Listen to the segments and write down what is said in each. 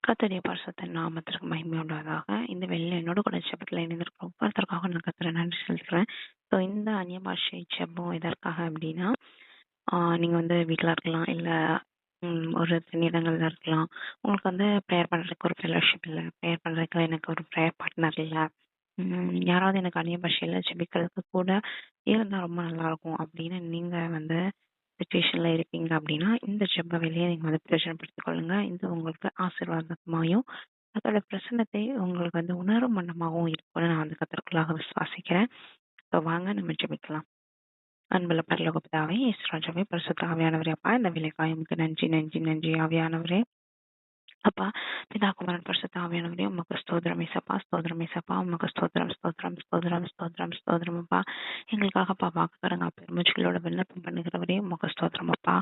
கர்த்தருடைய பரிசுத்த நாமத்திற்கு மகிமை உண்டாவதாக. இந்த வேளையில என்னோடு கூட ஜெபத்துல இணைந்திருக்கிற ஒவ்வொருத்தருக்காக நான் கர்த்தரை நன்றி செலுத்துறேன். ஸோ இந்த அந்நிய பாஷை ஜெபம் எதற்காக அப்படின்னா, நீங்க வந்து வீட்ல இருக்கலாம், இல்ல ஒரு தனி இடங்கள்ல இருக்கலாம். உங்களுக்கு வந்து ப்ரேயர் பண்றதுக்கு ஒரு ஃபெலோஷிப் இல்ல. ப்ரேயர் பண்றதுக்கு எனக்கு ஒரு ப்ரேயர் பார்ட்னர் இல்ல. யாராவது எனக்கு அந்நிய பாஷையில ஜெபிக்கிறதுக்கு கூட இருந்தா ரொம்ப நல்லாயிருக்கும் அப்படின்னு நீங்க வந்து சிச்சுவேஷன்ல இருக்கீங்க அப்படின்னா, இந்த ஜெப வேலைய நீங்க வந்து பிரயோஜனப்படுத்திக் கொள்ளுங்க. இது உங்களுக்கு ஆசீர்வாதமாயும், அதோட பிரசன்னத்தை உங்களுக்கு வந்து உணரும் வண்ணமாகவும் இருக்கும்னு நான் வந்து கர்த்தருக்குள்ளாக விசுவாசிக்கிறேன். இப்போ வாங்க நம்ம ஜெபிக்கலாம். அன்புள்ள பரலோக பிதாவே, இயேசு ராஜாவே, பரிசுத்த ஆவியானவரே, அப்பா இந்த வேலைக்காக உமக்கு நன்றி, நன்றி, நன்றி ஆவியானவரே. அப்பா, பிதா குமாரன் பரிசுத்த ஆவியானவரே, உமக்கு ஸ்தோத்திரம் ஏசப்பா, ஸ்தோத்திரம் ஏசப்பா, உமக்கு ஸ்தோத்திரம், ஸ்தோத்திரம், ஸ்தோத்திரம், ஸ்தோத்திரம், ஸ்தோத்திரம் அப்பா. எங்களுக்காக அப்பா வாக்குத்தரங்க பெருமூச்சுகளோட விண்ணப்பம் பண்ணுகிறவரே, உமக்கு ஸ்தோத்திரம் அப்பா.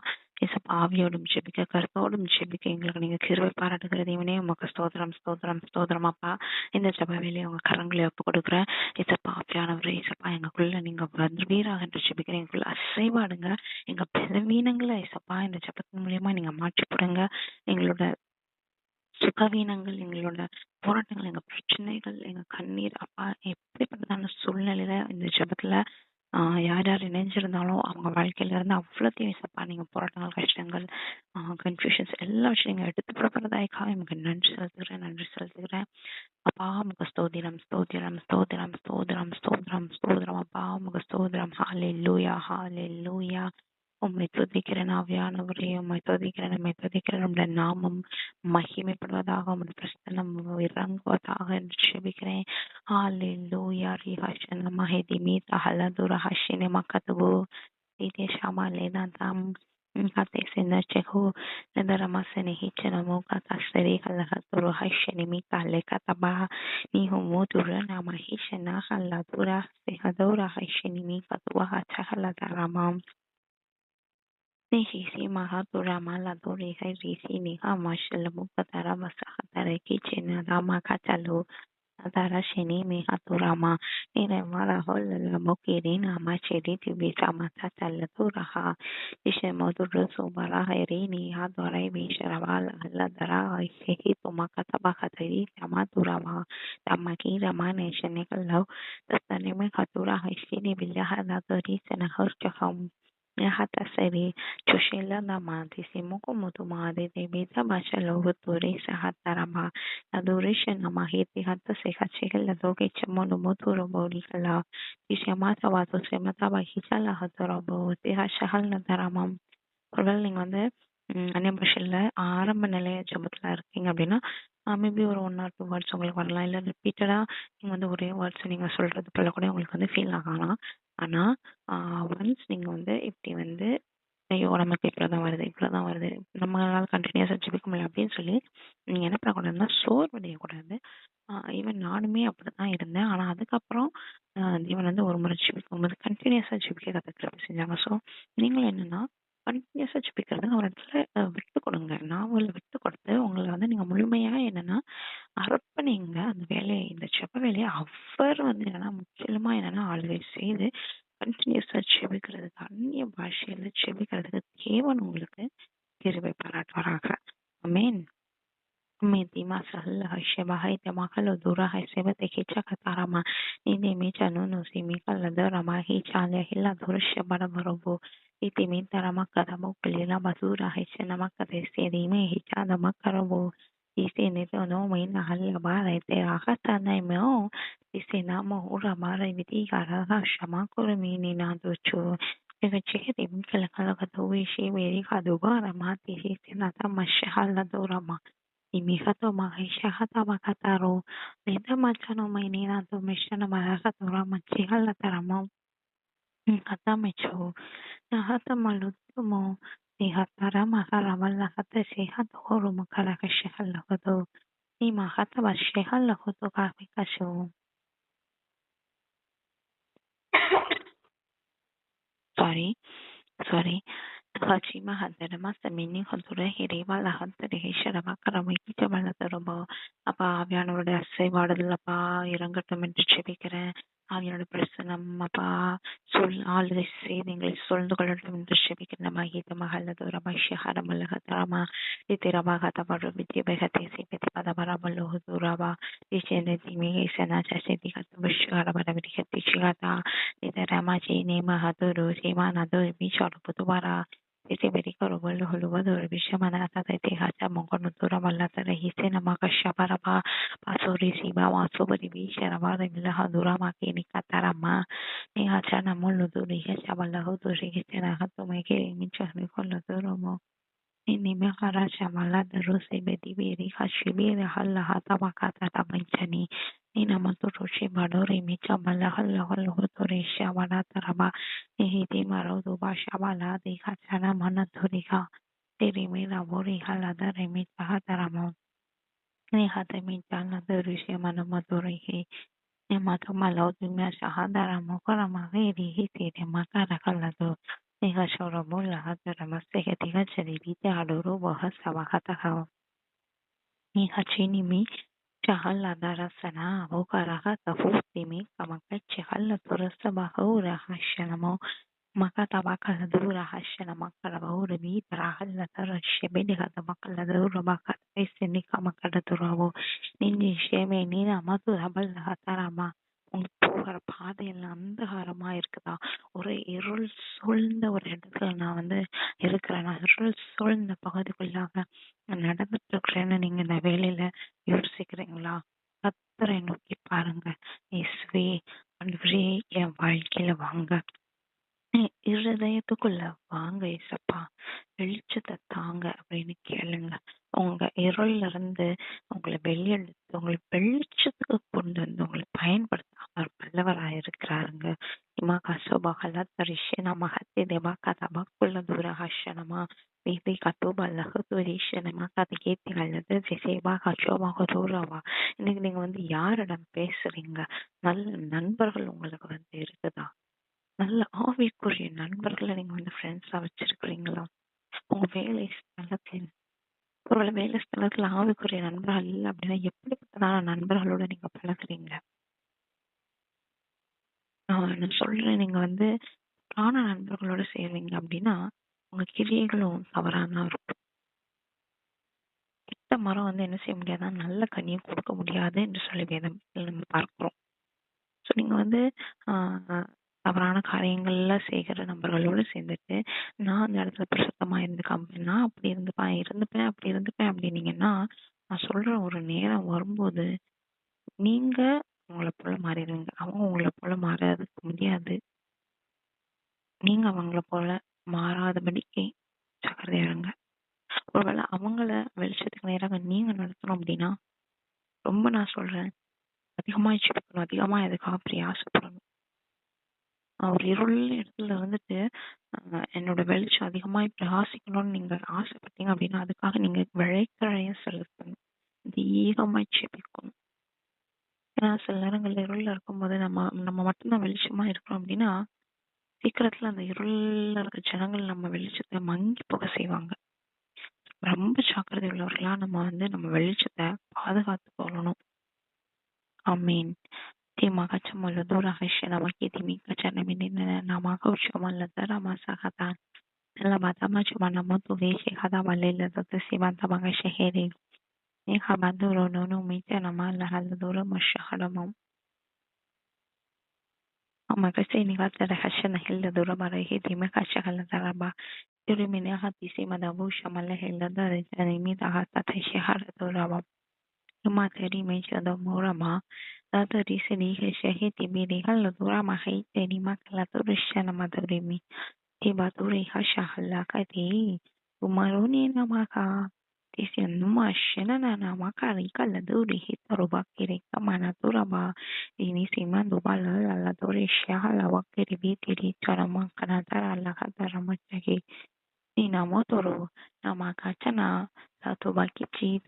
ஏசப்பா, ஆவியோடும் ஜெபிக்க, கருத்தோடும் ஜெபிக்க எங்களுக்கு நீங்க கிருபை பாராட்டுகிற தேவனே, உமக்கு ஸ்தோத்திரம், ஸ்தோத்திரம், ஸ்தோத்திரம் அப்பா. இந்த ஜெப வேலையை உங்க கரங்களை ஒப்பு கொடுக்குறேன். ஏசப்பா, ஆவியானவரே, ஏசப்பா, எங்களுக்குள்ள நீங்க வருவீராக என்று ஜெபிக்கிறேன். எங்களுக்குள்ள அசைவாடுங்க. எங்க பலவீனங்களை ஏசப்பா இந்த ஜெபத்தின் மூலியமா நீங்க மாற்றி போடுங்க. எங்களோட சுகவீனங்கள், எங்களோட போராட்டங்கள், எங்க பிரச்சனைகள், எங்க கண்ணீர் அப்பா எப்படிப்பட்டதான சூழ்நிலையில இந்த ஜெபத்துல யார் யார் இணைஞ்சிருந்தாலும் அவங்க வாழ்க்கையில இருந்து அவ்வளோத்தையும் ஏசப்பா நீங்க போராட்டங்கள், கஷ்டங்கள், கன்ஃபியூஷன்ஸ் எல்லா விஷயம் நீங்க எடுத்து போடுறதாய்க்காக எனக்கு நன்றி செலுத்துகிறேன், நன்றி செலுத்துகிறேன். அப்பா உமக்கு ஸ்தோத்திரம், ஸ்தோத்திரம், ஸ்தோத்திரம், ஸ்தோத்திரம், ஸ்தோத்திரம், ஸ்தோத்திரம் அப்பா உமக்கு ஸ்தோத்திரம். ஹalleluya, ஹalleluya. உம்மை துதிக்கிறேன் ஆவியானவரே, உம்மை துதிக்கிறேன், உம்மை துதிக்கிறேன். உம்முடைய நாமம் மகிமைப்படுவதாக, உம்முடைய பிரசன்னம் இறங்குவதாக என்று ஜெபிக்கிறேன். ஹalleluya. ரிஹஷன மஹதிமி தஹலதுர ஹஷினி மக்கதுவு இதே Sharma லேதாந்தாம் kate sena cheho nedara masene hichena mo kata seri kala haturu hasheni mi kale kata ba ni homo dura na mahishena kala dura se hadura hasheni mi katwa hacha kala daramam ni hisi mahatura mala duri hai risi ni ha mashal mo katara masa hatare kichena dama katalo Adara shini mi haturama ine mara holla mokirina machedi tibisa matata laturaha ishe moduru subara herini hadore bisharaval alla dara isehi tumakata bakatari tamaturama tamakira mane shenekallo tasane me hatura hishini billaha nadori senahorchaham Hata seri chushila namati simuko mutumade de beta bachalo huturi sahatarama adorisha namahiti hata sekachela doge chamono moturo borikala ishamata wato semata bahichala hatorobo teha shahal nadaramam ஒருவேளை நீங்க வந்து அந்நிய பாஷையில ஆரம்ப நிலைய ஜெபத்துல இருக்கீங்க அப்படின்னா மேபி ஒரு 1 or 2 வேர்ட்ஸ் உங்களுக்கு வரலாம். இல்ல ரிப்பீட்டடா நீங்க வந்து ஒரே வேர்ட்ஸ் நீங்க சொல்றது போல கூட உங்களுக்கு வந்து ஃபீல் ஆகலாம். ஆனா ஒன்ஸ் நீங்க வந்து இப்படி வந்து ஐயோ நமக்கு இவ்வளவுதான் வருது இவ்வளவுதான் வருது நம்மளால கண்டினியூஸா ஜெபிக்க முடியல அப்படின்னு சொல்லி நீங்க என்ன பண்ணக்கூடாதுன்னா சோர்வடையக்கூடாது. ஈவன் நானுமே அப்படிதான் இருந்தேன். ஆனா அதுக்கப்புறம் தேவன் வந்து ஒரு முறை ஜெபிக்கும் போது கண்டினியூஸா ஜெபிக்க கத்துக்கிட்டு செஞ்சாங்க. ஸோ நீங்களும் என்னன்னா கண்டினியூஸா ஜெபிக்கிறத ஒரு இடத்துல விட்டு கொடுங்க. நாவல விட்டு கொடுத்து உங்களை வந்து நீங்க முழுமையா என்னன்னா அர்ப்பணிங்க அந்த வேலையை, இந்த ஜெப வேலையை அவர் வந்து என்னன்னா முற்றிலுமா என்னன்னா ஆளுகை செய்து கண்டினியூஸா ஜெபிக்கிறதுக்கு அந்நிய பாஷையில ஜெபிக்கிறதுக்கு தேவன் உங்களுக்கு கிருபை பாராட்டுவாராக. ஆமென். Medima sahla sheba haita makalo dura hai seba te kicha katarama ine me chanu no si mi kala dara ma hi chale hila dura sheba barobo iti mi tarama kadamo pelila basura hai chena makate se di me hi chada makarobo isi ne to no me na halla bara te ahata nai me o isi na mo ura mara viti gara ha shama kore mi ni na do chu Ega cheke de mi kala kala kato wishi meri kadugara ma ti hi na ta mashala dura ma Imihato mahisha hata makataro lenda machano mainina to meshana malaha tora machiha la taramo hata mecho na hata malutumo ni hatara mahara mala hata se hata horo makara kasheha la hoto ni mahata basheha la hoto kafi kasho sorry Hachima Hadarama Samini Hodura Hiriva Lahantari Hisharama Karamiki Chamalatarobo அப்பா ஆவியானவருடைய அசைவாடுதல் அப்பா இறங்கட்டும் என்று ஜெபிக்கிறேன். ஆவியானோட பிரசனம் அப்பா ஆளுகை செய்திகளை சொல்ந்து கொள்ளட்டும் என்று செபிக்கின்ற மகித மகளது ரமஷஹரமல்லகதரமா இத்திரபாகதபரு வித்யபகத்தை சேபதி பதபரபல்லோக துரபா இச்சேனதி மிகேசனா சசேதி கத்தபஷஹரமரவிகத்தி சிகதா இதரமாஜி நேமஹதுரு சேமானது மிஷாடு புதுவரா Isibirika rubolo huluwador bishamana tatati hacha mongonutura malatara hisena makashabaraba pasori siba wasobari bisharabara milaha dura makini katarama ni hacha namoluduri hashabala huduri hisena hatumeke michahni kolodoromo ini mekara shamala daruse bedibiri hashibiri halla hata makata tabanchani Nina matoroshi badori micha bala halla halla huduri shabala taraba Nihiti marodu bashabala di kachana manaturika Tirimi labori halada remita hataramo Nihate michana darushi manamaturihi Nimato malodi mesha hadaramo karama veri hitire makara kalado Niha shorobola hadarama sehetika charibite adoro bahasa wakata Niha chini mi Chahala darasana hokaraha tafustimi kamakache hala turasa bahura hashanamo makata bakala dura hashana makala bahura bi tarahalla tara shebedi hada makala dura bakata eseni kamakala duravo nini sheme nina matu haballa hatarama உங்களுக்கு போகிற பாதையெல்லாம் அந்தகாரமா இருக்குதா ஒரு இருள் சூழ்ந்த ஒரு இடத்துல நான் இருக்கிறேன் நான் இருள் சூழ்ந்த பகுதிக்குள்ளாக நான் நடந்துட்டு இருக்கிறேன்னு நீங்க இந்த வேலையில யோசிக்கிறீங்களா கர்த்தரை நோக்கி பாருங்க இயேசுவே ஆண்டவரே என் வாழ்க்கையில வாங்க இருதயத்துக்குள்ள வாங்க ஏசப்பா வெளிச்சத்தை தாங்க அப்படின்னு கேளுங்க உங்க இருள்ல இருந்து உங்களை வெளியெடுத்து உங்களை வெளிச்சத்துக்கு கொண்டு வந்து உங்களை பயன்படுத்த அவர் வல்லவராக இருக்கிறாருங்க இமா கசோபகலா தரிஷனா மகத்தி தேவா கதபாக்குள்ள தூரஹாஷனமா Bibi katuba லகுதுரீஷனமா கதை கேட்டீங்களது சேவா கச்சோபாக தூரவா இன்னைக்கு நீங்க யாரிடம் பேசுறீங்க நல்ல நண்பர்கள் உங்களுக்கு இருக்குதா நல்ல ஆவிக்குரிய நண்பர்களை நீங்க ஃப்ரெண்ட்ஸா வச்சிருக்கிறீங்களா உங்க வேலை ஸ்தலத்தில் ஒருவேளை வேலை ஸ்தலத்துல ஆவிக்குரிய நண்பர்கள் இல்லை அப்படின்னா எப்படிப்பட்டதான நண்பர்களோட நீங்க பழகுறீங்க நான் சொல்றேன் நீங்க பிராண நண்பர்களோட சேர்வீங்க அப்படின்னா உங்க கிரியைகளும் தவறானா இருக்கும் கெட்ட மரம் என்ன செய்ய முடியாதா நல்ல கனியை கொடுக்க முடியாது என்று சொல்லி வேதம் நம்ம பார்க்கிறோம் ஸோ நீங்க தவறான காரியங்கள்ல செய்கிற நபர்களோட சேர்ந்துட்டு நான் அந்த இடத்துல பிரசுத்தமா இருந்துக்காம நான் அப்படி இருந்துப்பேன் அப்படி இருந்துப்பேன் அப்படின்னீங்கன்னா நான் சொல்ற ஒரு நேரம் வரும்போது நீங்க உங்களை போல மாறிடுவீங்க அவங்க உங்களை போல மாறதுக்கு முடியாது நீங்க அவங்கள போல மாறாதபடிக்கு ஜாக்கிரதையா இருங்க ஒருவேளை அவங்கள வெளிச்சத்துக்கு நேராக நீங்க நடத்தணும் அப்படின்னா ரொம்ப நான் சொல்றேன் அதிகமா ஜெபிக்கணும் அதிகமா எதுக்காக பிரயாசப்படணும் ஒரு இருள் இடத்துல என்னோட வெளிச்சம் அதிகமாய் பிரகாசிக்கணும்னு நீங்க ஆசைப்பட்டீங்க அப்படின்னா அதுக்காக நீங்க விளைக்கழைய செலுத்தணும் அதிகமாய் ஜெபிக்கணும் ஏன்னா சில நேரங்கள்ல இருள்ல இருக்கும்போது நம்ம மட்டும்தான் வெளிச்சமா இருக்கிறோம் அப்படின்னா சீக்கிரத்துல அந்த இருள்ல இருக்க ஜனங்கள் நம்ம வெளிச்சத்தை மங்கி போக செய்வாங்க ரொம்ப ஜாக்கிரதை உள்ளவர்களா நம்ம வெளிச்சத்தை பாதுகாத்து கொள்ளணும் ஆமீன் Timakachamola dura hashina makiti mikachana minina namakauchamola dara masakatan. Lamata machumana motu vishi hada malela dota simanta magashaheri. Nihabaduro no mita namala haladura mashaharamum. Amakasi nikata hashana hilla dura barahi timakachahala daraba. Yurimina hatisi madabusha malahilla dara janimita hatata shahara duraba. Materi mentioned the Morama, that the recently Shahiti Birigal, Durama Hai, Terima Kalaturishan Madurimi, Tibaturi Hashahalakati, Umaruni Namaka, Tisian Numa Shenana Namaka, Kaladuri, Hitarubakiri, Kamanaturaba, Inisiman Dubala, Ladori Shahala, Wakiri Bitiri, Tarama Kanatara, Lakataramachaki, Nina Motoro, Namakachana, Latubakichi,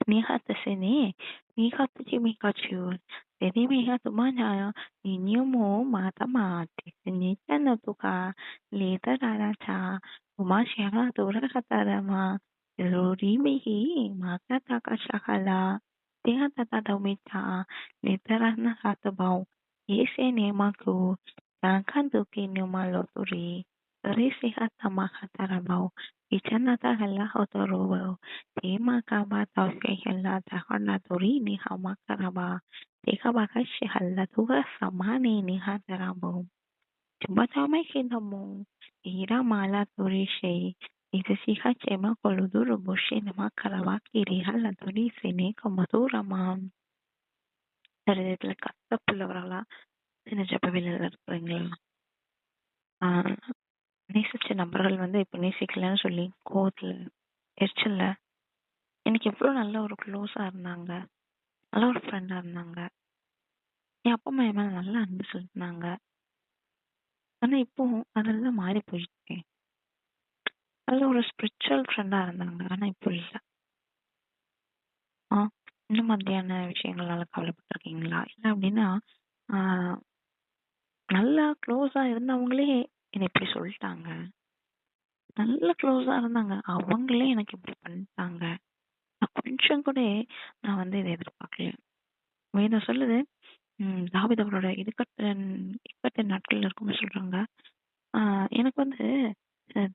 Nihatasene, Nihatachi Sedimiha Mana, Ninumo Matamati, Nitanotuka, Leta Rata, Umashara Durakatarama, Rurimihi, Makataka Shakala, Teatatamita, Leterana Hatabau, Nemaku, Tankanto Kinumaloturi, Risiha Tamahatarabao, Ichanata Hela Hotorobo, Temakaba Tauske Hela Tahanatori Nihamakaraba, Tekabakashi Hela Tuga Samani Nihatarabo. Tumatama kinamo ira mala turishe itasiha chema koluduru boshi nama karawaki rihala turise ne kamatura mam தரத்துல கஷ்டப்படுறவர்களா சின்ன ஜபவில இருக்கிறீங்களா? நேசிச்ச நபர்கள் வந்து இப்ப நேசிக்கலன்னு சொல்லி கோவத்துல எரிச்சல்ல எனக்கு எவ்வளவு நல்ல ஒரு க்ளோஸா இருந்தாங்க, நல்ல ஒரு ஃப்ரெண்டா இருந்தாங்க, என் அப்பா அம்மா என் மேல நல்லா அன்பு செலுத்தினாங்க. ஆனா இப்போ அதெல்லாம் மாறி போயிட்டேன். நல்ல ஒரு ஸ்பிரிச்சுவல் ஃப்ரெண்டா இருந்தாங்க. ஆனா இப்போ இல்ல. இந்த மாதிரியான விஷயங்களால கவலைப்பட்டிருக்கீங்களா? இல்ல அப்படின்னா, ஆ நல்லா க்ளோஸா இருந்தவங்களே என்ன இப்படி சொல்லிட்டாங்க. நல்ல க்ளோஸா இருந்தாங்க. அவங்களே எனக்கு இப்படி பண்ணிட்டாங்க. நான் கொஞ்சம் கூட நான் வந்து இத எதிர்பார்க்கல. வேதம் சொல்லுது, தாவீது அவரோட இக்கட்ட நாட்கள்ல இருக்கும்போது சொல்றாங்க, எனக்கு வந்து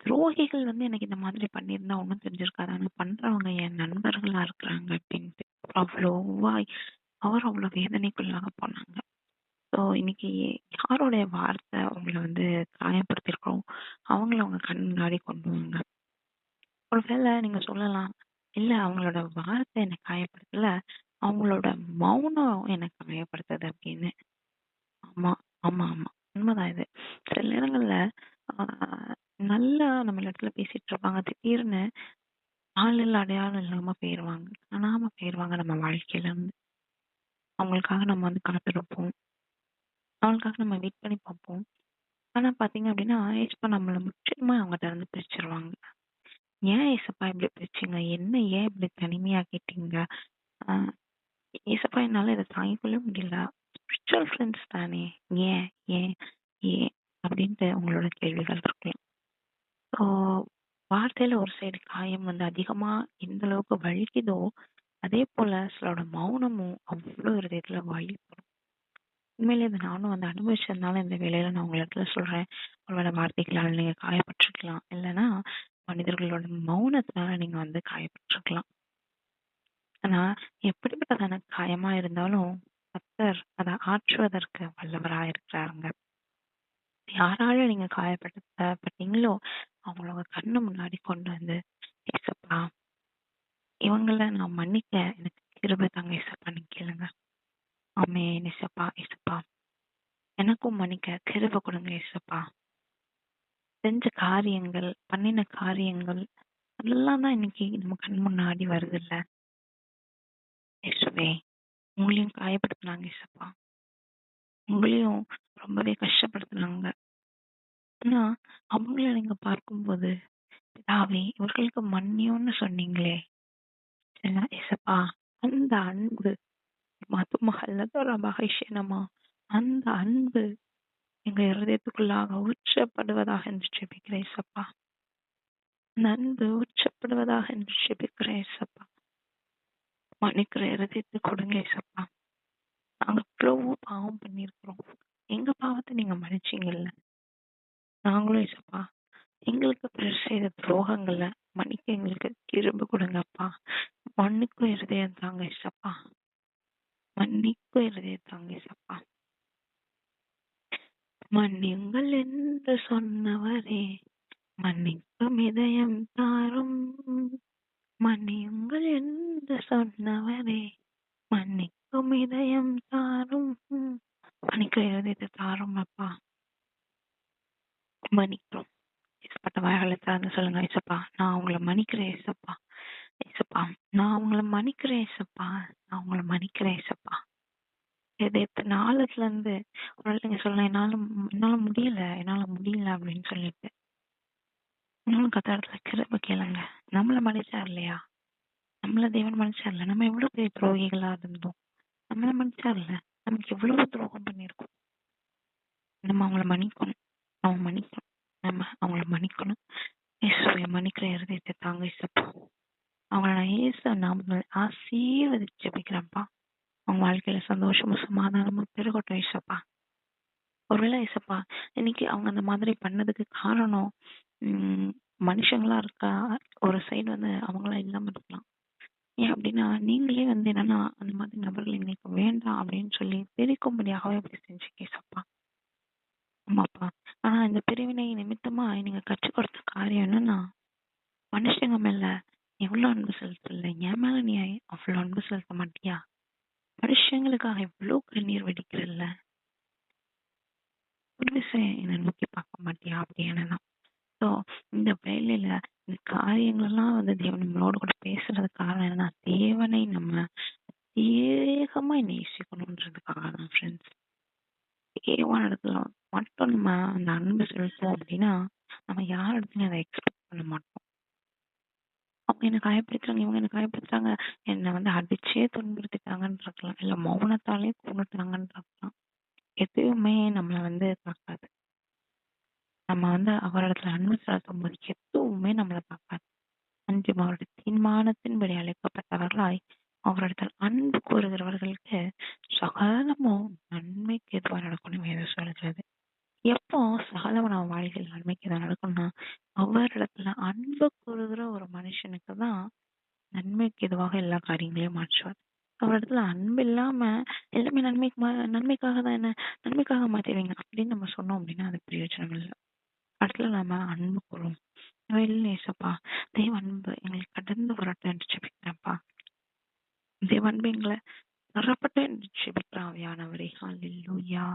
துரோகிகள் வந்து எனக்கு இந்த மாதிரி பண்ணியிருந்தா ஒண்ணும் தெரிஞ்சிருக்காது. ஆனா பண்றவங்க என் நண்பர்களா இருக்கிறாங்க அப்படின்ட்டு. அவர் அவ்வளோ வேதனைக்குள்ளாக போனாங்க. ஸோ இன்னைக்கு யாருடைய வார்த்தை அவங்கள வந்து காயப்படுத்தியிருக்கோம், அவங்கள அவங்க கண் முன்னாடி கொண்டு வாங்க. ஒருவேளை நீங்க சொல்லலாம், இல்ல அவங்களோட வார்த்தை என்னை காயப்படுத்தல, அவங்களோட மௌனம் என்னை காயப்படுத்துது அப்படின்னு. ஆமா, ஆமா, ஆமா. உண்மைதான் இது. சில நேரங்கள்ல ஆ நல்லா நம்ம இடத்துல பேசிட்டு இருப்பாங்க. திடீர்னு ஆளில்லா அடையாளம் இல்லாம போயிருவாங்க. காணாம போயிருவாங்க நம்ம வாழ்க்கையில இருந்து. அவங்களுக்காக நம்ம வந்து காத்திருப்போம். அவங்களுக்காக நம்ம வெயிட் பண்ணி பார்ப்போம். ஆனா பார்த்தீங்க அப்படின்னா, ஏசப்பா நம்மள முற்றிலுமா அவங்கட்ட இருந்து பிரிச்சுருவாங்க. ஏன் ஏசப்பா இப்படி பிரிச்சீங்க? என்ன ஏன் இப்படி தனிமையாக்கிட்டீங்க? ஆ ஏசப்பா என்னால இத தாங்கிக்கொள்ள முடியல. ஸ்பிரிச்சுவல் ஃப்ரெண்ட்ஸ் தானே. ஏன்? ஏன்? ஏன்? அப்படின்ட்டு உங்களோட கேள்விகள் இருக்கலாம். ஸோ வார்த்தையில ஒரு சைடு காயம் வந்து அதிகமா எந்த அளவுக்கு வலிக்குதோ, அதே போல சிலரோட மௌனமும் அவ்ளோ இதயத்துல வலிக்கும். உண்மையிலேயே இத நானும் வந்து அனுபவிச்சதுனால இந்த வேலையில நான் உங்க இடத்துல சொல்றேன். ஒருவேளை வார்த்தைகளால நீங்க காயப்பட்டுருக்கலாம். இல்லன்னா மனிதர்களோட மௌனத்தினால நீங்க வந்து காயப்பட்டுருக்கலாம். ஆனா எப்படிப்பட்டதான காயமா இருந்தாலும் கர்த்தர் அத ஆற்றுவதற்கு வல்லவரா இருக்கிறாருங்க. யாரால நீங்க பட்டீங்களோ அவங்கள உங்க கண்ணு முன்னாடி கொண்டு வந்து, ஏசப்பா இவங்கள நான் மன்னிக்க எனக்கு கிருபை தாங்க ஏசப்பான்னு கேளுங்க. ஆமென் ஏசப்பா, ஏசப்பா எனக்கும் மன்னிக்க கிருபை கொடுங்க ஏசப்பா. செஞ்ச காரியங்கள், பண்ணின காரியங்கள் அதெல்லாம் தான் இன்னைக்கு நம்ம கண் முன்னாடி வருதுல்ல. இயேசுவே உங்களையும் காயப்படுத்துனாங்க ஏசப்பா. உங்களையும் ரொம்பவே கஷ்டப்படுத்துனாங்க. ஆனா அவங்கள நீங்க பார்க்கும்போது, பிதாவே இவர்களுக்கு மன்னியும்னு சொன்னீங்களே. ஏசப்பா அந்த அன்பு மதுமகல்லதோர மகிஷனமா அந்த அன்பு எங்க இருதயத்துக்குள்ளாக ஊற்றப்படுவதாக என்று ஜெபிக்கிறேன் ஏசப்பா. அந்த அன்பு ஊற்றப்படுவதாக என்று ஜெபிக்கிறேன் ஏசப்பா. மன்னிக்கிற இருதயத்தை கொடுங்க ஏசப்பா. நாங்க எவ்வளவோ பாவம் பண்ணியிருக்கிறோம். எங்க பாவத்தை நீங்க மன்னிச்சீங்கல்ல. நாங்களும் ஏசப்பா எங்களுக்கு பிறர் செய்த துரோகங்களை மன்னிக்க எங்களுக்கு கிருபை கொடுங்கப்பா. மன்னிக்கும் இருதயம் தாங்க ஏசப்பா. மன்னிக்கும் இருதயம் தாங்க ஏசப்பா. மன்னியுங்கள் என்று சொன்னவரே மன்னிக்கும் இதயம் தாரும். மன்னியுங்கள் என்று சொன்னவரே மன்னிக்கும் இதயம் தாரும். மன்னிக்கிற இதயத்தை தாரும் அப்பா. மன்னிக்கிறோம். ஏசப்பட்ட வாய்களை திறந்து சொல்லுங்க ஏசப்பா. நான் உங்களை மன்னிக்கிறேன் ஏசப்பா. ஏசப்பா நான் உங்களை மன்னிக்கிறேன் ஏசப்பா. நான் உங்களை மன்னிக்கிறேன் ஏசப்பா. இதயத்தின் ஆழத்துல இருந்து ஒரு நாள் நீங்க சொல்லலாம், என்னால முடியல அப்படின்னு சொல்லிட்டு. இன்னொன்னு கத்தாடத்துல கிருபை கேளுங்க. நம்மள மன்னிச்சார் இல்லையா? நம்மள தேவன் மன்னிச்சார்ல. நம்ம எவ்வளவு பெரிய துரோகிகளா இருந்தோம். நம்மள மன்னிச்சார்ல. நமக்கு எவ்வளவு துரோகம் பண்ணியிருக்கோம். நம்ம அவங்கள மன்னிக்கணும். நம்ம அவங்கள மன்னிக்கணும். இயேசுவை மன்னிக்கிற இருதயத்தை தாங்க ஏசப்பா. அவங்கள நான் இயேசு நாமத்தில் ஆசீர்வதிச்சு ஜெபிக்கிறேன்ப்பா. அவங்க வாழ்க்கையில சந்தோஷமும் சமாதானமும் பெருகட்டும் ஏசப்பா. ஒருவேளை ஏசப்பா, இன்னைக்கு அவங்க அந்த மாதிரி பண்ணதுக்கு காரணம், ம் மனுஷங்களா இருக்கா? ஒரு சைடு வந்து அவங்களா இல்லாம இருக்கலாம். ஏன் அப்டின்னா, நீங்களே வந்து என்னன்னா, அந்த மாதிரி நபர்கள் எங்களுக்கு வேண்டாம் அப்டின்னு சொல்லி பிரிக்கும்படியாகவே அப்டி செஞ்சீங்க ஏசப்பா. ஆமாப்பா. ஆனா இந்த பிரிவினை நிமித்தமா நீங்க கற்றுக் கொடுத்த காரியம் என்னன்னா, மனுஷங்க மேல எவ்ளோ அன்பு செலுத்தல. என் மேல நீ அவ்ளோ அன்பு செலுத்த மாட்டியா? மனுஷங்களுக்காக இவ்ளோ கண்ணீர் வடிக்கிறல்ல. ஒரு விஷயம் என்ன நோக்கி பார்க்க மாட்டியா? அப்டின்னு தான். ஸோ இந்த வேலையில இந்த காரியங்கள்லாம் வந்து தேவன் நம்மளோட கூட பேசுறதுக்கு காரணம் என்னன்னா, தேவனை நம்ம ஏகமா நேசிக்கணுன்றதுக்காக தான் ஃப்ரெண்ட்ஸ். ஏகமான இடத்துல மட்டும் நம்ம அந்த அன்பு செலுத்துவோம் அப்டின்னா, நம்ம யார் இடத்துலயும் அத எக்ஸ்பெக்ட் பண்ண மாட்டோம். அவங்க என்ன காயப்படுத்துறாங்க, இவங்க என்ன காயப்படுத்துறாங்க, என்ன வந்து அடிச்சே துன்புறுத்திட்டாங்கன்னு இருக்கலாம். இல்ல மௌனத்தாலே கொன்னுட்டாங்கன்னு இருக்கலாம். எதுவுமே நம்மள வந்து தாக்காது. நம்ம வந்து அவரிடத்துல அன்பு செலுத்தும்போது எதுவுமே நம்மள தாக்காது. அன்றும் அவருடைய தீர்மானத்தின்படி அழைக்கப்பட்டவர்களாய் அவரிடத்தில் அன்பு கூறுகிறவர்களுக்கு சகலமும் நன்மைக்கு எதுவா நடக்கணும் வேதம் சொல்கிறது. எப்போ சகலமும் நம்ம வாழ்க்கையில் நன்மைக்கு எதுவா நடக்கணும்னா, அவரிடத்துல அன்பு கூறுகிற ஒரு மனுஷனுக்கு தான் நன்மைக்கு எதுவாக எல்லா காரியங்களையும் மாற்றுவார். அவரிடத்துல அன்பு இல்லாம எல்லாமே நன்மைக்காக தான் என்ன நன்மைக்காக மாத்திடுவீங்க அப்படின்னு நம்ம சொன்னோம் அப்படின்னா அது பிரயோஜனம் இல்லை. இடத்துல நாம அன்பு கூறுவோம். இல்லை ஏசப்பா, தெய்வ அன்பு எங்களை கடந்து வரட்டும் என்று ஜெபிக்கிறேன்ப்பா. தெய்வ அன்பு எங்களை நிரப்பட்டும் என்று ஜெபிக்கிறேன் ஆவியானவரே. ஹல்லேலூயா.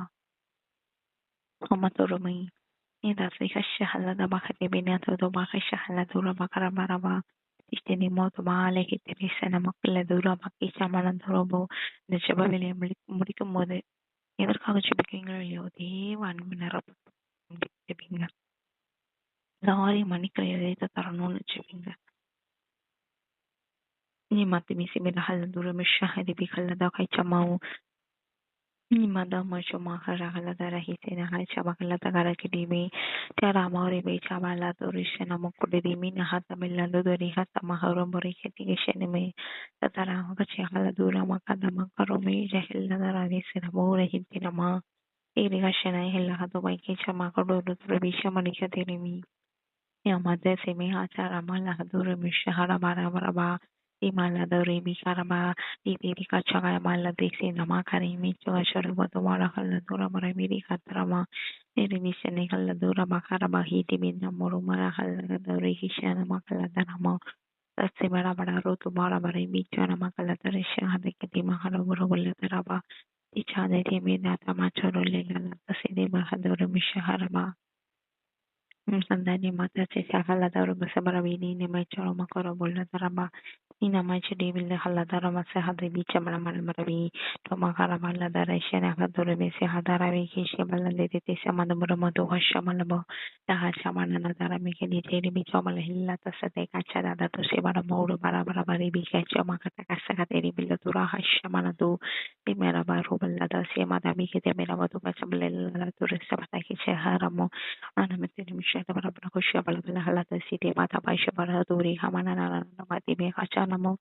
உமதொருமை நீதாசை ஹல்லத பகதி பின்யாதோ பகஷ ஹல்லதுர பகரபரபா இஷ்டனி மோது மாலை ஹித்திரிசன மக்கள் தூர பக்கி சமணந்தரோபோ. இந்த ஜெப வேலையை முடிக்கும் போது எதற்காக ஜெபிக்கிறீங்களோ இல்லையோ தேவ அன்பு நிரப்பட்டும் ஜெபிங்க. எல்லாரையும் மன்னிக்கிற இதயத்தை தரணும்னு ஜெபிங்க. Ni mati mila haladura mishahadi bikhalada kaichamau. Ni madama shumahara haladara hisena haichabakalata garakidimi. Tiara mauri bechabala durishena mukudimi nahata milando duri hata maharumuri ketingishenime. Tatara hakachi haladura makada makaromi jahilada risena mure hintinama. Irigashena hilla hatu baikecha makadoru turabisha manikatinimi. Yamada semi hachara mala hadura mishahara bara Imaladori Bikaraba, Ibiri Kachaga Maladixi, Namakari, Michoashara, Batumara, Haladura, Maramiri Katrama, Nerimishan, Haladura, Bakaraba, Hitimina, Morumara, Haladori, Hishana, Makaladarama, Simara, Rotu, Barabari, Michana, Makaladarisha, the Katima, Halaburaba, Ichana, Timina, Tamachoro, Lela, the Cinema, Hadura, Mishaharaba. Sandani mata se hala daru basa baravini ne mai charo makoro bolla daraba ina mai chedi bille hala daru masa hada bicha mara mara maravi to makara balla dara shena hadore me se hadara ve ki she balla le te se manda mura madu hasha malabo ta hasha mana na dara me ke ni teri bicha mala hilla ta sa te kacha dada to se bara moru bara bara bari bi ke cha makata kasa ka teri bille dura hasha mana do bi mera baru balla da se mada mi ke te mera madu kacha balla la to re sa bata ki che haramo Ana meteri mishata bara bara kusha bala bala hala ta siti mata baisha bara duri hamana na na na mati me kacha namo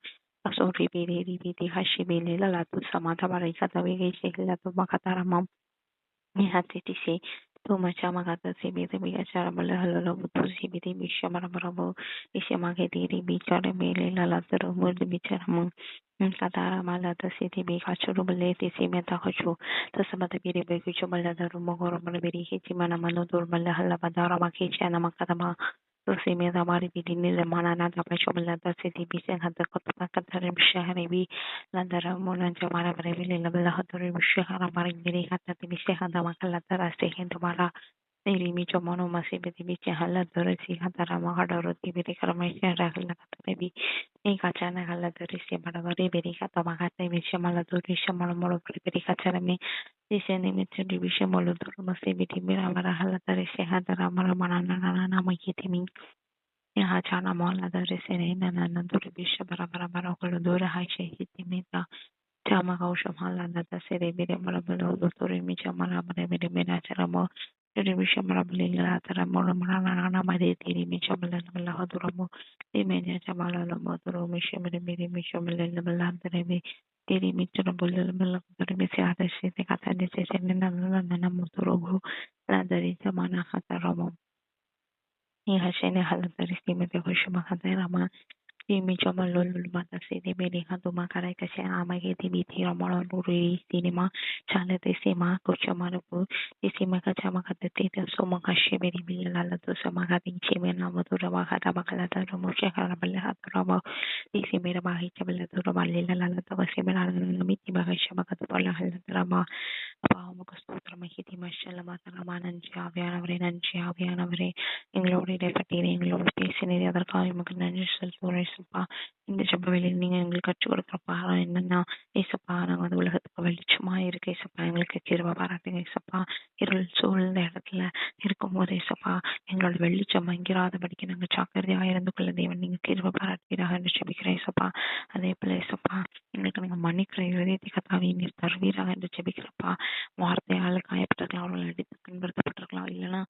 asori biri ribiti hashi bili la la tu samata bara ikata vege shekla tu makata ramam ni hati tisi tu macha magata si bidi biga chara bala hala la butu si bidi bisha bara bara bo isha mage diri bichare bili la la tu murdi bichara mo Katara mala ta siti bi kachuru bale tisi meta kachu ta samata biri be kuchu bala daru mogoro bala biri hichi mana mano dur bala hala badara makichi ana makatama to si meta mari biri nile mana na ta pacho bala ta siti bi sen hada kotma katare bishahari bi la dara mona jamara bare bi le bala hatore bishahara mari biri hata ti bi se hada makala tara se hindu mara Neri mi chomono masi bidi bi hala dore si hadara mahadoro ti biri karamai rahla kata bi Ni kachana hala dori se maragori beri kata magate bisha mala dori shamala molo beri kachara me dise ni mitre bisha molo doro masi biti mira mara hala dori se hadara mara mana na na na makiti mi ya chana mola dori se ne na na dori bisha bara bara bara kolo dora hai she hiti mita chama kausha hala dada se re beri mara bala dori mi chamala mara beri mira chara mo Dori bisha mara bali la tara molo mara na na ma de tiri mi chamala bala hadura mo Imenya chamala la modoro mishamere mere mishamele la balandre me Tiri mitro bollo bella kotore besi adashi te kata de se se nena nana motorogo la dari zamana kata romo. Iha shene hala dari kimete hoshima kata rama. Imi choma lolul mata sidi beri hantu makarai kasih ama geti biti ramala nuri sinema chale te sema kocha marupu te sema kacha makate te te soma kasih beri bila lala tu sama kati chime nama tu rama kata bakala tu ramo shakara bala hatu ramo te sema rama hicha bala tu rama lila lala tu kasih bala lala miti bakasih makate bala hala tu rama apa muka stotram hiti mashallah mata rama nanji aviyanavre எங்களோட இடைப்பட்டீர் எங்களோட பேசினீர் அதற்காக எமக்கு நன்றி செலுத்துகிறோம் ஏசப்பா. இந்த ஜெப வேளையில் நீங்க எங்களுக்கு கற்றுக் கொடுக்குற பாடம் என்னன்னா ஏசப்பா நாங்கள் வந்து உலகத்துக்கு வெளிச்சமா இருக்கு ஏசப்பா எங்களுக்கு கிருபை பாராட்டுங்க ஏசப்பா. இருள் சூழ்ந்த இடத்துல இருக்கும்போது ஏசப்பா எங்களோட வெளிச்சம் மங்கிராதபடிக்கு நாங்கள் ஜாக்கிரதையாக இருந்து கொள்ள தேவன் நீங்க கிருபை பாராட்டுவீராக என்று ஜெபிக்கிறேன் ஏசப்பா. அதே போல ஏசப்பா எங்களுக்கு நீங்க மன்னிக்கிற இருதயத்தை கத்தாவே நீர் தருவீராக என்று ஜெபிக்கிறப்பா. வார்த்தையால் காயப்பட்டிருக்கலாம், அவர்கள் அடித்து துன்படுத்தப்பட்டிருக்கலாம், இல்லைன்னா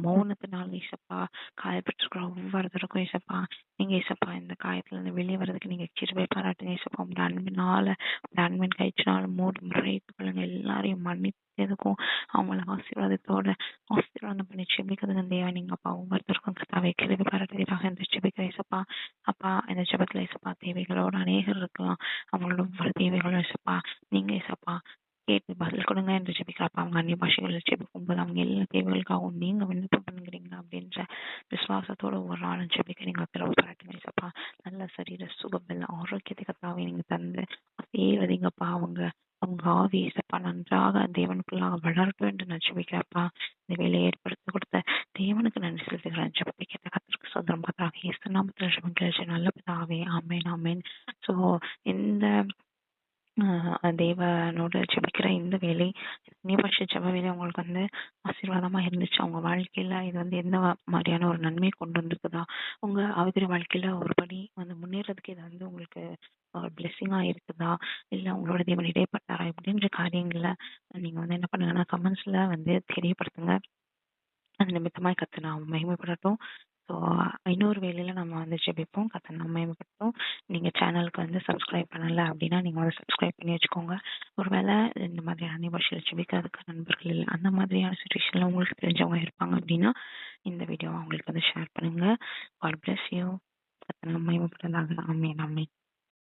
மௌனத்தினால் ஏசப்பா காயப்பட்டிருக்கிற ஒவ்வொருத்தருக்கும் ஏசப்பா நீங்க ஏசப்பா இந்த காயத்துல இருந்து வெளியே வர்றதுக்கு நீங்க கிருபை பாராட்டுங்க ஏசப்பா. உங்க அன்பினால உங்க அன்பின் கயிற்றினால மூடி முறையிட்டுக் கொள்ளுங்க. எல்லாரையும் மன்னித்ததுக்கும் அவங்கள ஆசீர்வாதம் பண்ணி செபிக்கிறதுங்க தேவா. நீங்க அப்பா ஒவ்வொருத்தருக்கும் கத்தாவை கிருபை பாராட்டுவீராக என்று ஜெபிக்கிறேன் ஏசப்பா. அப்பா இந்த ஜெபத்துல ஏசப்பா தேவைகளோட அநேகர் இருக்கலாம். அவங்களோட ஒவ்வொரு தேவைகளும் ஏசப்பா நீங்க ஏசப்பா கேட்டு பதில் கொடுங்க என்று ஜெபிக்கிறப்ப அவங்க அந்நிய பாஷைகளில் ஜெபிக்கும்போது அவங்க எல்லா தேவைகளுக்காகவும் நீங்க விண்ணப்பம் பண்ணுகிறீங்க அப்படின்ற விசுவாசத்தோட ஒரு நாளும் ஜெபிக்கிறீங்க. பிறகு பாராட்டுங்க ஏசப்பா. நல்ல சரீர சுகம் எல்லாம் ஆரோக்கியத்தை கத்தாவே நீங்க தந்து ஆசீர்வதிங்கப்பா. அவங்க ஆவி ஏசப்பா நன்றாக தேவனுக்குள்ளாக வளரட்டும் என்று நான் ஜெபிக்கிறப்பா. இந்த வேலையை ஏற்படுத்தி கொடுத்த தேவனுக்கு நன்றி செலுத்துகிறேன். ஜெபத்தை கேட்ட கத்திற்கு சுதந்திரம் கத்தாவே இயேசு நாமத்தில் ஜெபம் நல்ல பிதாவே ஆமேன் ஆமேன். ஸோ இந்த தேவனோட ஜெபிக்கிற இந்த வேலை நீபட்ச ஜெப வேலை உங்களுக்கு வந்து ஆசீர்வாதமா இருந்துச்சு. அவங்க வாழ்க்கையில இது வந்து எந்த மாதிரியான ஒரு நன்மையை கொண்டு வந்திருக்குதா, உங்க ஆவிக்குரிய வாழ்க்கையில ஒரு படி வந்து முன்னேறதுக்கு இது வந்து உங்களுக்கு ஒரு பிளெஸ்ஸிங்கா இருக்குதா, இல்ல உங்களோட தேவன் இடைப்பட்டாரா இப்படின்ற காரியங்களை நீங்க வந்து என்ன பண்ணுங்கன்னா கமெண்ட்ஸ்ல வந்து தெரியப்படுத்துங்க. அது நிமித்தமாய் கர்த்தர் நாமம் மகிமைப்படட்டும். ஸோ இன்னொரு வேலையில நம்ம வந்து ஜெபிப்போம். கர்த்தர் நாமம் மகிமைப்படட்டும். நீங்க சேனலுக்கு வந்து சப்ஸ்கிரைப் பண்ணல அப்படின்னா நீங்க வந்து சப்ஸ்கிரைப் பண்ணி வச்சுக்கோங்க. ஒருவேளை இந்த மாதிரியான அனிவர்சரியில் ஜெபிக்கிறதுக்கு நண்பர்கள் இல்லை, அந்த மாதிரியான சுச்சுவேஷன்ல உங்களுக்கு தெரிஞ்சவங்க இருப்பாங்க அப்படின்னா இந்த வீடியோ அவங்களுக்கு வந்து ஷேர் பண்ணுங்க. God bless you. கர்த்தர் நாமம் மகிமைப்பட்டதாக. ஆமென் ஆமென்.